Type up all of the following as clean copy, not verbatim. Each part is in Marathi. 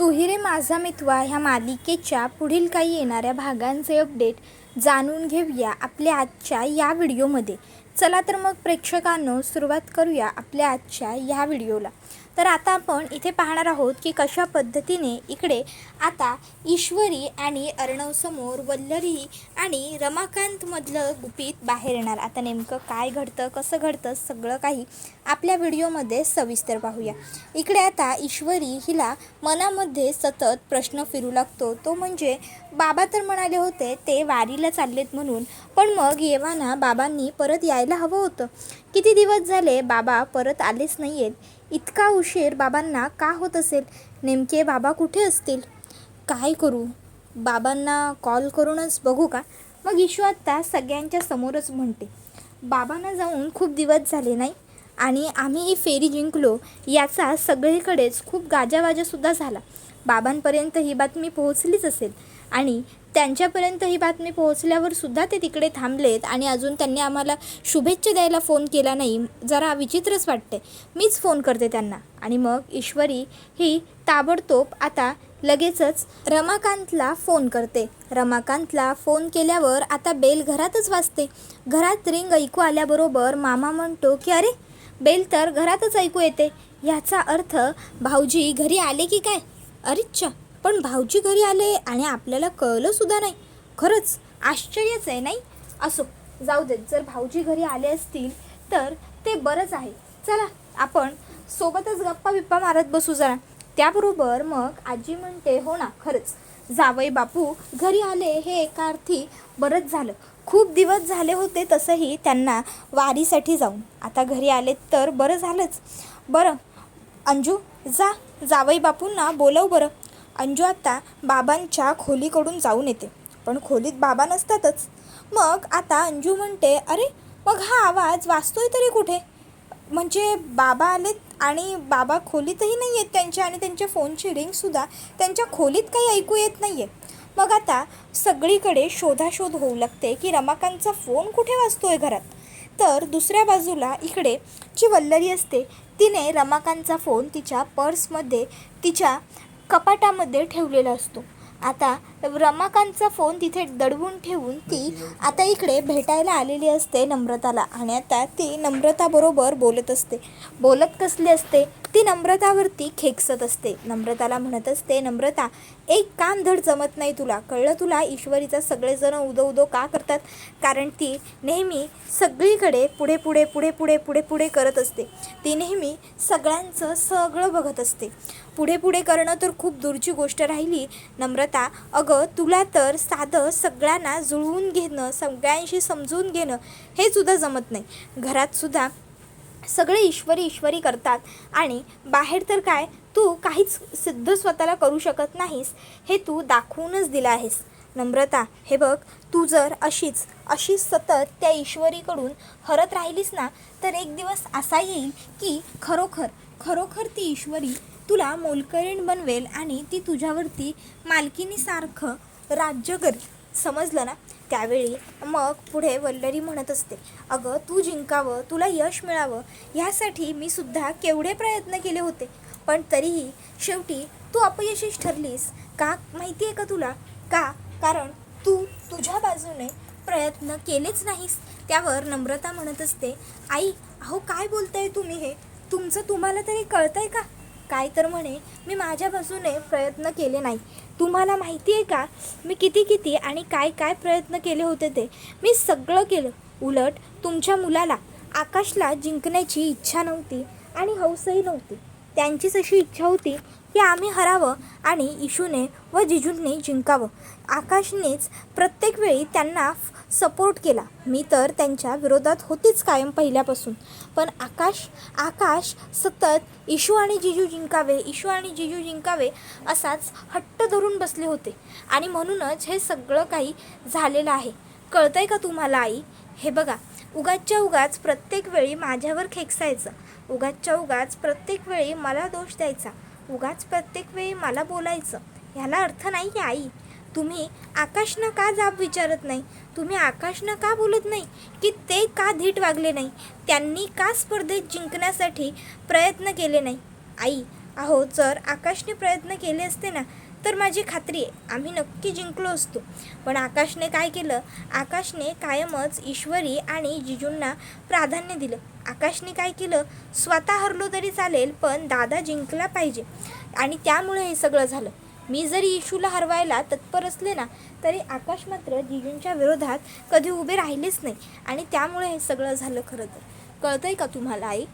तू ही रे माझा मितवा ह्या मालिकेच्या पुढील काही येणाऱ्या भागांचे अपडेट जाणून घेऊया आपल्या आजच्या या व्हिडिओमध्ये. चला तर मग प्रेक्षकांनो सुरुवात करूया आपल्या आजच्या या व्हिडिओला. तर आता आपण इथे पाहणार आहोत की कशा पद्धतीने इकडे आता ईश्वरी आणि अर्णवसमोर वल्लरी आणि रमाकांतमधलं गुपित बाहेर येणार. आता नेमकं काय घडतं, कसं घडतं, सगळं काही आपल्या व्हिडिओमध्ये सविस्तर पाहूया. इकडे आता ईश्वरी हिला मनामध्ये सतत प्रश्न फिरू लागतो. तो म्हणजे बाबा तर म्हणाले होते ते वारीला चाललेत म्हणून, पण मग येवाना बाबांनी परत यायला हवं होतं. किती दिवस झाले बाबा परत आलेच नाही आहेत. इतका उशीर बाबांना का होत असेल? नेमके बाबा कुठे असतील? काय करू? बाबांना कॉल करूनच बघू का? मग ईशू आत्ता सगळ्यांच्या समोरच म्हणते, बाबांना जाऊन खूप दिवस झाले नाही आणि आम्ही ही फेरी जिंकलो याचा सगळीकडेच खूप गाजावाजासुद्धा झाला. बाबांपर्यंत ही बातमी पोहोचलीच असेल आणि त्यांच्यापर्यंत ही बातमी पोहोचल्यावर सुद्धा ते तिकडे थांबलेत आणि अजून त्यांनी आम्हाला शुभेच्छा द्यायला फोन केला नाही. जरा विचित्रच वाटते. मीच फोन करते त्यांना. आणि मग ईश्वरी ही ताबडतोब आता लगेचच रमाकांतला फोन करते. रमाकांतला फोन केल्यावर आता बेल घरातच वाजते. घरात रिंग ऐकू आल्याबरोबर मामा म्हणतो की अरे बेल तर घरातच ऐकू येते. ह्याचा अर्थ भाऊजी घरी आले की काय? अरेच्छा, पण भाऊजी घरी आले आणि आपल्याला कळलं सुद्धा नाही. खरंच आश्चर्यच आहे नाही? असो, जाऊ देत. जर भाऊजी घरी आले असतील तर ते बरंच आहे. चला आपण सोबतच गप्पा बिप्पा मारत बसू जरा. त्याबरोबर मग आजी म्हणते, हो ना, खरंच जावई बापू घरी आले हे एका अर्थी बरंच झालं. खूप दिवस झाले होते तसंही त्यांना वारीसाठी जाऊन. आता घरी आले तर बरं झालंच. बरं अंजू, जावई बापूंना बोलव बरं. अंजू आता बाबांच्या खोलीकडून जाऊन येते, पण खोलीत बाबा नसतातच. मग आता अंजू म्हणते, अरे मग हा आवाज वाजतोय तरी कुठे? म्हणजे बाबा आलेत आणि बाबा खोलीतही नाही आहेत त्यांच्या, आणि त्यांच्या फोनची रिंगसुद्धा त्यांच्या खोलीत काही ऐकू येत नाही आहे. मग आता सगळीकडे शोधाशोध होऊ लागते की रमाकांतचा फोन कुठे वाजतोय घरात. तर दुसऱ्या बाजूला इकडे जी वल्लरी असते तिने रमाकांतचा फोन तिच्या पर्समध्ये, तिच्या कपाटामध्ये ठेवलेला असतो. आता रमाकांतचा फोन तिथे दडवून ठेवून ती आता इकडे भेटायला आलेली असते नम्रताला. आणि आता ती नम्रताबरोबर बोलत असते. बोलत कसली असते? ती नम्रतावरती खेकसत असते. नम्रताला म्हणत असते, नम्रता एक काम धड जमत नाही तुला, कळलं तुला? ईश्वरीचा सगळेजण उदो उदो का करतात? कारण ती नेहमी सगळीकडे पुढे पुढे पुढे पुढे पुढे पुढे करत असते. ती नेहमी सगळ्यांचं सगळं बघत असते. पुढे पुढे करणं तर खूप दूरची गोष्ट राहिली नम्रता. अगं तुला तर साधं सगळ्यांना जुळवून घेणं, सगळ्यांशी समजून घेणं हे सुद्धा जमत नाही. घरातसुद्धा सगळे ईश्वरी ईश्वरी करतात आणि बाहेर तर काय, तू काहीच सिद्ध स्वतःला करू शकत नाहीस हे तू दाखवूनच दिलं आहेस. नम्रता हे बघ, तू जर अशीच सतत त्या ईश्वरीकडून हरत राहिलीस ना तर एक दिवस असा येईल की खरोखर ती ईश्वरी तुला मोलकरीण बनवेल आणि ती तुझ्यावरती मालकीनीसारखं राज्य करेल. समजलं ना? त्यावेळी मग पुढे वल्लरी म्हणत असते, अगं तू जिंकावं, तुला यश मिळावं ह्यासाठी मी सुद्धा केवढे प्रयत्न केले होते, पण तरीही शेवटी तू अपयशीच ठरलीस. का माहिती आहे का तुला? कारण तू तुझ्या बाजूने प्रयत्न केलेच नाहीस. त्यावर नम्रता म्हणत असते, आई अहो काय बोलताय तुम्ही? हे तुमचं तुम्हाला तरी कळतंय का? काय तर म्हणे मी माझ्या बाजूने प्रयत्न केले नाही. तुम्हाला माहिती आहे का मी किती आणि काय प्रयत्न केले होते? ते मी सगळं केलं. उलट तुमच्या मुलाला आकाशला जिंकण्याची इच्छा नव्हती आणि हौसही नव्हती. त्यांचीच अशी इच्छा होती की आम्ही हरावं आणि इशूने व जिजूंनी जिंकावं. आकाशनेच प्रत्येक वेळी त्यांना सपोर्ट केला. मी तर त्यांच्या विरोधात होतीच कायम पहिल्यापासून. पण आकाश सतत इशू आणि जिजू जिंकावे असाच हट्ट धरून बसले होते आणि म्हणूनच हे सगळं काही झालेलं आहे. कळतंय का तुम्हाला आई? हे बघा, उगाच प्रत्येक वेळी माझ्यावर खेकसायचं, उगाच प्रत्येक वेळी मला दोष द्यायचा, प्रत्येक वेळी मला बोलायचं, ह्याला अर्थ नाही आहे आई. तुम्ही आकाशनं का जाब विचारत नाही? तुम्ही आकाशनं का बोलत नाही की ते का धीट वागले नाही? त्यांनी का स्पर्धेत जिंकण्यासाठी प्रयत्न केले नाही? आई अहो, जर आकाशने प्रयत्न केले असते ना, तर माझी खात्री आहे आम्ही नक्की जिंकलो असतो. पण आकाशने काय केलं? आकाशने कायमच ईश्वरी आणि जिजूंना प्राधान्य दिलं. आकाशने काय केलं? स्वतः हरलो तरी चालेल, पण दादा जिंकला पाहिजे आणि त्यामुळे हे सगळं झालं. मी जरी इशूला हरवायला तत्पर असले ना, तरी आकाश मात्र जिजूंच्या विरोधात कधी उभे राहिलेच नाही आणि त्यामुळे हे सगळं झालं. खरं तर कळतंय का तुम्हाला आई?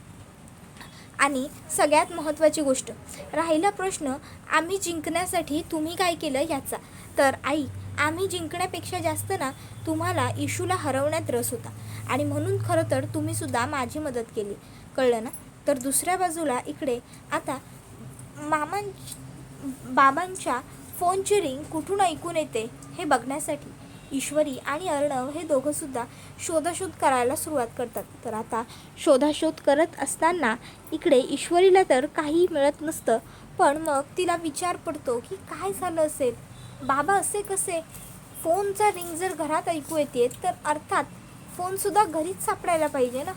आणि सगळ्यात महत्त्वाची गोष्ट राहिला प्रश्न आम्ही जिंकण्यासाठी तुम्ही काय केलं याचा. तर आई, आम्ही जिंकण्यापेक्षा जास्त ना तुम्हाला इशूला हरवण्यात रस होता आणि म्हणून खरं तर तुम्हीसुद्धा माझी मदत केली, कळलं ना. तर दुसऱ्या बाजूला इकडे आता बाबांच्या फोनची रिंग कुठून ऐकून येते हे बघण्यासाठी ईश्वरी आणि अर्णव हे दोघंसुद्धा शोधाशोध करायला सुरुवात करतात. तर आता शोधाशोध करत असताना इकडे ईश्वरीला तर काही मिळत नसतं. पण मग तिला विचार पडतो की काय झालं असेल, बाबा असे कसे? फोनचा रिंग जर घरात ऐकू येते तर अर्थात फोनसुद्धा घरीच सापडायला पाहिजे ना.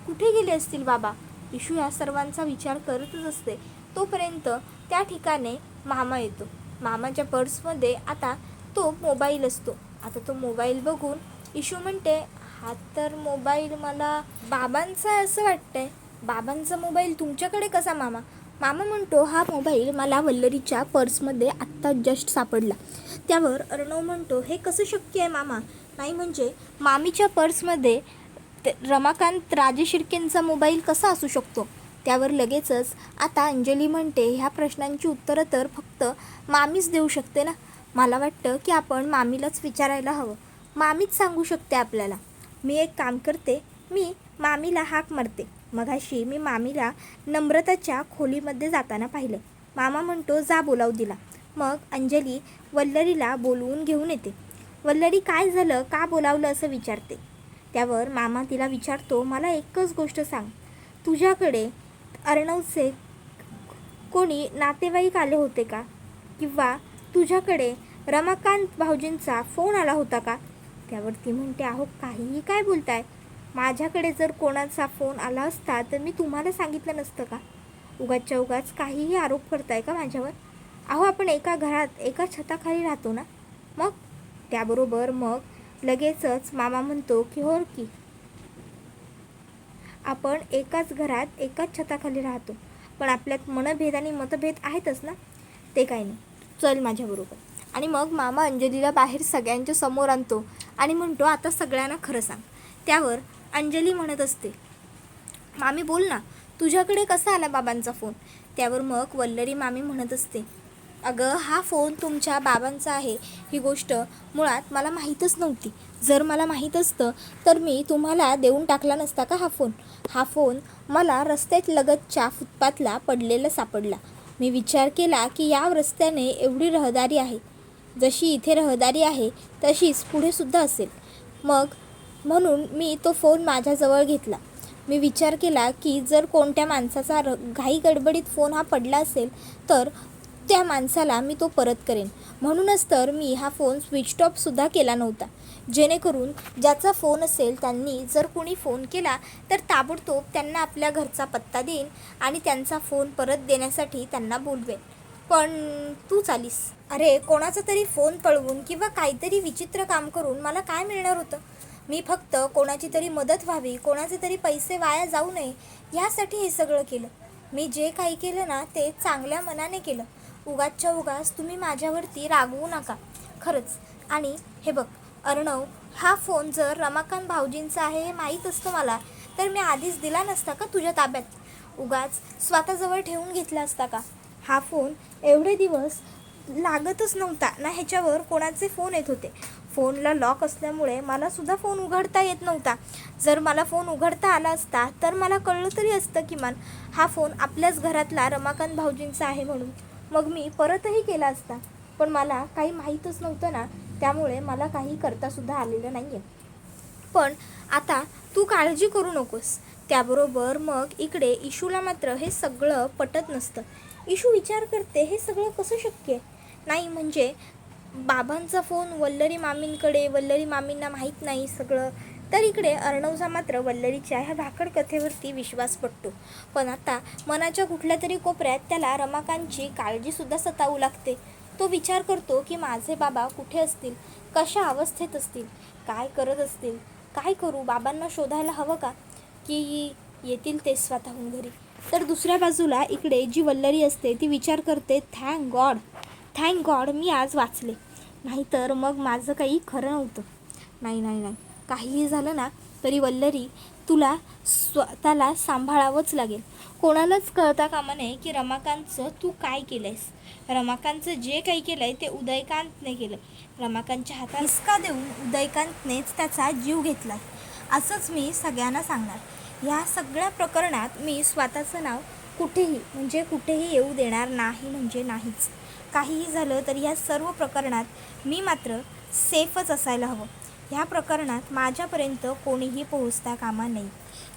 कुठे गेले असतील बाबा? इशू या सर्वांचा विचार करतच असते. तोपर्यंत त्या ठिकाणी मामा येतो. मामाच्या पर्समध्ये आता तो मोबाईल असतो. आता तो मोबाईल बघून इशू म्हणते, हा तर मोबाईल मला बाबांचा आहे असं वाटतंय. बाबांचा मोबाईल तुमच्याकडे कसा मामा? मामा म्हणतो, हा मोबाईल मला वल्लरीच्या पर्समध्ये आत्ता जस्ट सापडला. त्यावर अर्णव म्हणतो, हे कसं शक्य आहे मामा? नाही म्हणजे मामीच्या पर्समध्ये रमाकांत राजेशिर्केंचा मोबाईल कसा असू शकतो? त्यावर लगेचच आता अंजली म्हणते, ह्या प्रश्नांची उत्तरं तर फक्त मामीच देऊ शकते ना. मला वाटतं की आपण मामीलाच विचारायला हवं. मामीच सांगू शकते आपल्याला. मी एक काम करते, मी मामीला हाक मारते. मगाशी मी मामीला नम्रताच्या खोलीमध्ये जाताना पाहिलं. मामा म्हणतो, जा बोलाव दिला. मग अंजली वल्लरीला बोलवून घेऊन येते. वल्लरी काय झालं, का बोलावलं असं विचारते. त्यावर मामा तिला विचारतो, मला एकच गोष्ट सांग, तुझ्याकडे अर्णवचे कोणी नातेवाईक आले होते का? किंवा तुझ्याकडे रमाकांत भाऊजींचा फोन आला होता का? त्यावर ती म्हणते, अहो काहीही काय बोलताय? माझ्याकडे जर कोणाचा फोन आला असता तर मी तुम्हाला सांगितलं नसतं का? उगाचच्या उगाच काहीही आरोप करताय का माझ्यावर? अहो आपण एका घरात एका छताखाली राहतो ना. मग त्याबरोबर मग लगेचच मामा म्हणतो की हो की आपण एकाच घरात एकाच छताखाली राहतो, पण आपल्यात मनभेद आणि मतभेद आहेतच ना. ते काही नाही, चल माझ्याबरोबर. आणि मग मामा अंजलीला बाहेर सगळ्यांच्या समोर आणतो आणि म्हणतो, आता सगळ्यांना खरं सांग. त्यावर अंजली म्हणत असते, मामी बोल ना, तुझ्याकडे कसा आला बाबांचा फोन? त्यावर मग वल्लरी मामी म्हणत असते, अगं हा फोन तुमच्या बाबांचा आहे ही गोष्ट मुळात मला माहीतच नव्हती. जर मला माहीत असतं तर मी तुम्हाला देऊन टाकला नसता का हा फोन? हा फोन मला रस्त्यात लगतच्या फुटपाथला पडलेला सापडला. मी विचार केला की या रस्त्याने एवढी रहदारी आहे, जशी इथे रहदारी आहे तशीच पुढेसुद्धा असेल. मग म्हणून मी तो फोन माझ्याजवळ घेतला. मी विचार केला की जर कोणत्या माणसाचा घाई गडबडीत फोन हा पडला असेल तर त्या माणसाला मी तो परत करेन. म्हणूनच तर मी हा फोन स्विच ऑफसुद्धा केला नव्हता, जेणेकरून ज्याचा फोन असेल त्यांनी जर कोणी फोन केला तर ताबडतोब त्यांना आपल्या घरचा पत्ता देईन आणि त्यांचा फोन परत देण्यासाठी त्यांना बोलवेन. पण तू चालीस. अरे कोणाचा तरी फोन पळवून किंवा काहीतरी विचित्र काम करून मला काय मिळणार होतं? मी फक्त कोणाची तरी मदत व्हावी, कोणाचे तरी पैसे वाया जाऊ नये यासाठी हे सगळं केलं. मी जे काही केलं ना ते चांगल्या मनाने केलं. उगाचच्या उगाच तुम्ही माझ्यावरती रागवू नका खरंच. आणि हे बघ अर्णव, हा फोन जर रमाकांत भाऊजींचा आहे हे माहीत असतं मला तर मी आधीच दिला नसता का तुझ्या ताब्यात? उगाच स्वतःजवळ ठेवून घेतला असता का? हा फोन एवढे दिवस लागतच नव्हता ना, ह्याच्यावर कोणाचे फोन येत होते. फोनला लॉक असल्यामुळे मलासुद्धा फोन उघडता येत नव्हता. जर मला फोन उघडता आला असता तर मला कळलं तरी असतं किमान हा फोन आपल्याच घरातला रमाकांत भाऊजींचा आहे म्हणून. मग मी परतही केला असता, पण मला काही माहीतच नव्हतं ना, त्यामुळे मला काही करतासुद्धा आलेलं नाही आहे. पण आता तू काळजी करू नकोस. त्याबरोबर मग इकडे इशूला मात्र हे सगळं पटत नसतं. इशू विचार करते, हे सगळं कसं शक्य आहे? नाही म्हणजे बाबांचा फोन वल्लरी मामींकडे, वल्लरी मामींना माहीत नाही सगळं, तर इकडे अर्णवचा मात्र वल्लरीच्या ह्या भाकड कथेवरती विश्वास पडतो. पण आता मनाच्या कुठल्या तरी कोपऱ्यात त्याला रमाकांतची काळजीसुद्धा सतावू लागते. तो विचार करतो की माझे बाबा कुठे असतील, कशा अवस्थेत असतील, काय करत असतील, काय करू, बाबांना शोधायला हवं का, की येतील ते स्वतःहून घरी. तर दुसऱ्या बाजूला इकडे जी वल्लरी असते ती विचार करते, थँक गॉड मी आज वाचले, नाहीतर मग माझं काही खरं नव्हतं. नाही, काहीही झालं ना तरी वल्लरी तुला स्वतःला सांभाळावंच लागेल. कोणालाच कळता कामा नये की रमाकांतचं तू काय केलं आहेस. रमाकांतचं जे काही केलं आहे ते उदयकांतने केलं. रमाकांतच्या हातात हिसका देऊन उदयकांतनेच त्याचा जीव घेतला. असंच मी सगळ्यांना सांगणार. ह्या सगळ्या प्रकरणात मी स्वतःचं नाव कुठेही येऊ देणार नाही, म्हणजे नाहीच. काहीही झालं तरी ह्या सर्व प्रकरणात मी मात्र सेफच असायला हवं. ह्या प्रकरणात माझ्यापर्यंत कोणीही पोहोचता कामा नये.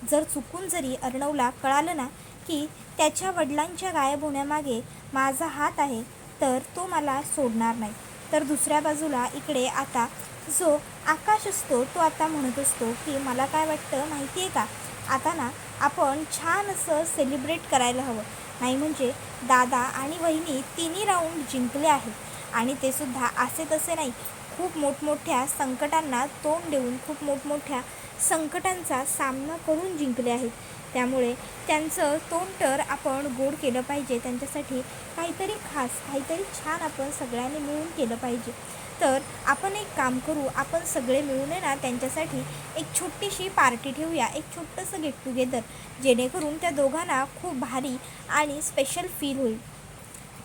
जर चुकून जरी अर्णवला कळालं ना की त्याच्या वडिलांच्या गायब होण्यामागे माझा हात आहे, तर तो मला सोडणार नाही. तर दुसऱ्या बाजूला इकडे आता जो आकाश असतो तो आता म्हणत असतो की मला काय वाटतं माहिती आहे का, आता ना आपण छान असं सेलिब्रेट करायला हवं. नाही म्हणजे दादा आणि वहिनी तिन्ही राऊंड जिंकले आहेत आणि ते सुद्धा असे तसे नाही, खूप मोठमोठ्या संकटांना तोंड देऊन, खूप मोठमोठ्या संकटांचा सामना करून जिंकले आहेत. त्यामुळे त्यांचं तोंड तर आपण गोड केलं पाहिजे. त्यांच्यासाठी काहीतरी खास, काहीतरी छान आपण सगळ्यांनी मिळून केलं पाहिजे. तर आपण एक काम करू, आपण सगळे मिळून ना त्यांच्यासाठी एक छोटीशी पार्टी ठेवूया, एक छोटंसं गेट टुगेदर, जेणेकरून त्या दोघांना खूप भारी आणि स्पेशल फील होईल.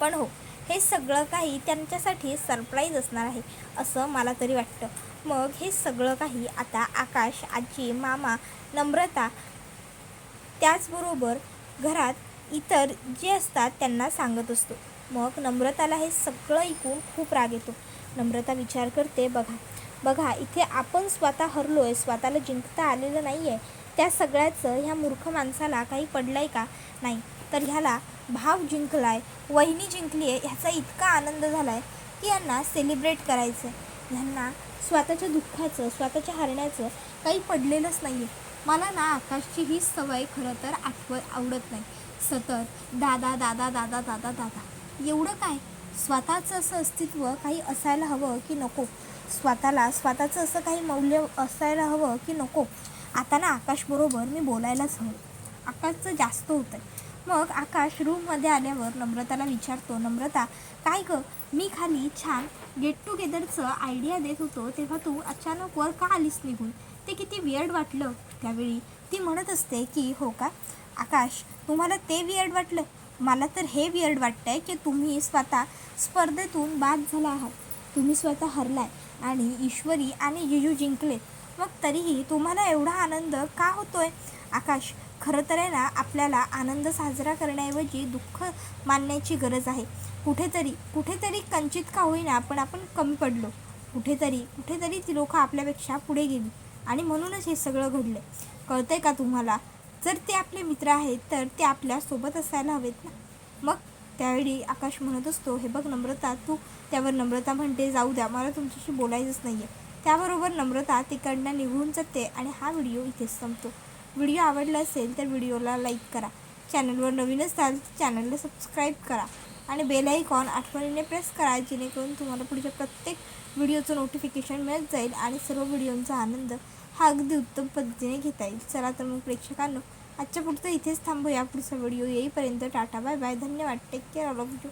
पण हो, हे सगळं काही त्यांच्यासाठी सरप्राईज असणार आहे असं मला तरी वाटतं. मग हे सगळं काही आता आकाश, आजी, मामा, नम्रता, त्याचबरोबर घरात इतर जे असतात त्यांना सांगत असतो. मग नम्रताला हे सगळं ऐकून खूप राग येतो. नम्रता विचार करते, बघा इथे आपण स्वतः हरलो आहे, स्वतःला जिंकता आलेलं नाही आहे. त्या सगळ्याचं ह्या मूर्ख माणसाला काही पडलं आहे का? नाही, तर ह्याला भाव जिंकला आहे, वहिनी जिंकली आहे, ह्याचा इतका आनंद झाला आहे की यांना सेलिब्रेट करायचं आहे. ह्यांना स्वतःच्या दुःखाचं, स्वतःच्या हरण्याचं काही पडलेलंच नाही आहे. मला ना आकाशची ही सवय खरं तर आवडत नाही. सतत दादा दादा दादा दादा दादा एवढं काय. स्वतःचं असं अस्तित्व काही असायला हवं की नको, स्वतःचं असं काही मौल्य असायला हवं की नको. आता ना आकाशबरोबर मी बोलायलाच हवं. आकाशचं जास्त होतं आहे. मग आकाश रूममध्ये आल्यावर नम्रताला विचारतो, नम्रता काय गं, मी खाली छान गेट टुगेदरचं आयडिया देत होतो तेव्हा तू अचानक वर का आलीस निघून, ते किती वियर्ड वाटलं. त्यावेळी ती म्हणत असते की हो का आकाश, तुम्हाला ते वियर्ड वाटलं, मला तर हे वियर्ड वाटतं आहे की तुम्ही स्वतः स्पर्धेतून बाद झाला आहात. तुम्ही स्वतः हरलाय आणि ईश्वरी आणि जिजू जिंकले, मग तरीही तुम्हाला एवढा आनंद का होतोय. आकाश, खरं तर आहे ना आपल्याला आनंद साजरा करण्याऐवजी दुःख मानण्याची गरज आहे. कुठेतरी कंचित का होईना पण आपण कमी पडलो. कुठेतरी ती लोकं आपल्यापेक्षा पुढे गेली आणि म्हणूनच हे सगळं घडलं. कळतंय का तुम्हाला? जर ते आपले मित्र आहेत तर ते आपल्यासोबत असायला हवेत ना. मग त्यावेळी आकाश म्हणत असतो, हे बघ नम्रता, तू. त्यावर नम्रता म्हणते, जाऊ द्या, मला तुमच्याशी बोलायचंच नाही आहे. त्याबरोबर नम्रता तिकडनं निघून जाते आणि हा व्हिडिओ इथेच संपतो. व्हिडिओ आवडला असेल तर व्हिडिओला लाईक करा, चॅनलवर नवीन असाल तर चॅनलला सबस्क्राईब करा आणि बेल आयकॉन आठवणीने प्रेस करा, जेणेकरून तुम्हाला पुढच्या प्रत्येक व्हिडिओचं नोटिफिकेशन मिळत जाईल आणि सर्व व्हिडिओंचा आनंद हा अगदी उत्तम पद्धतीने घेता येईल. चला तर मग प्रेक्षकांनो, आजच्या पुढचं इथेच थांबूया. पुढचा व्हिडिओ येईपर्यंत टाटा, बाय बाय, धन्यवाद, take care all of you.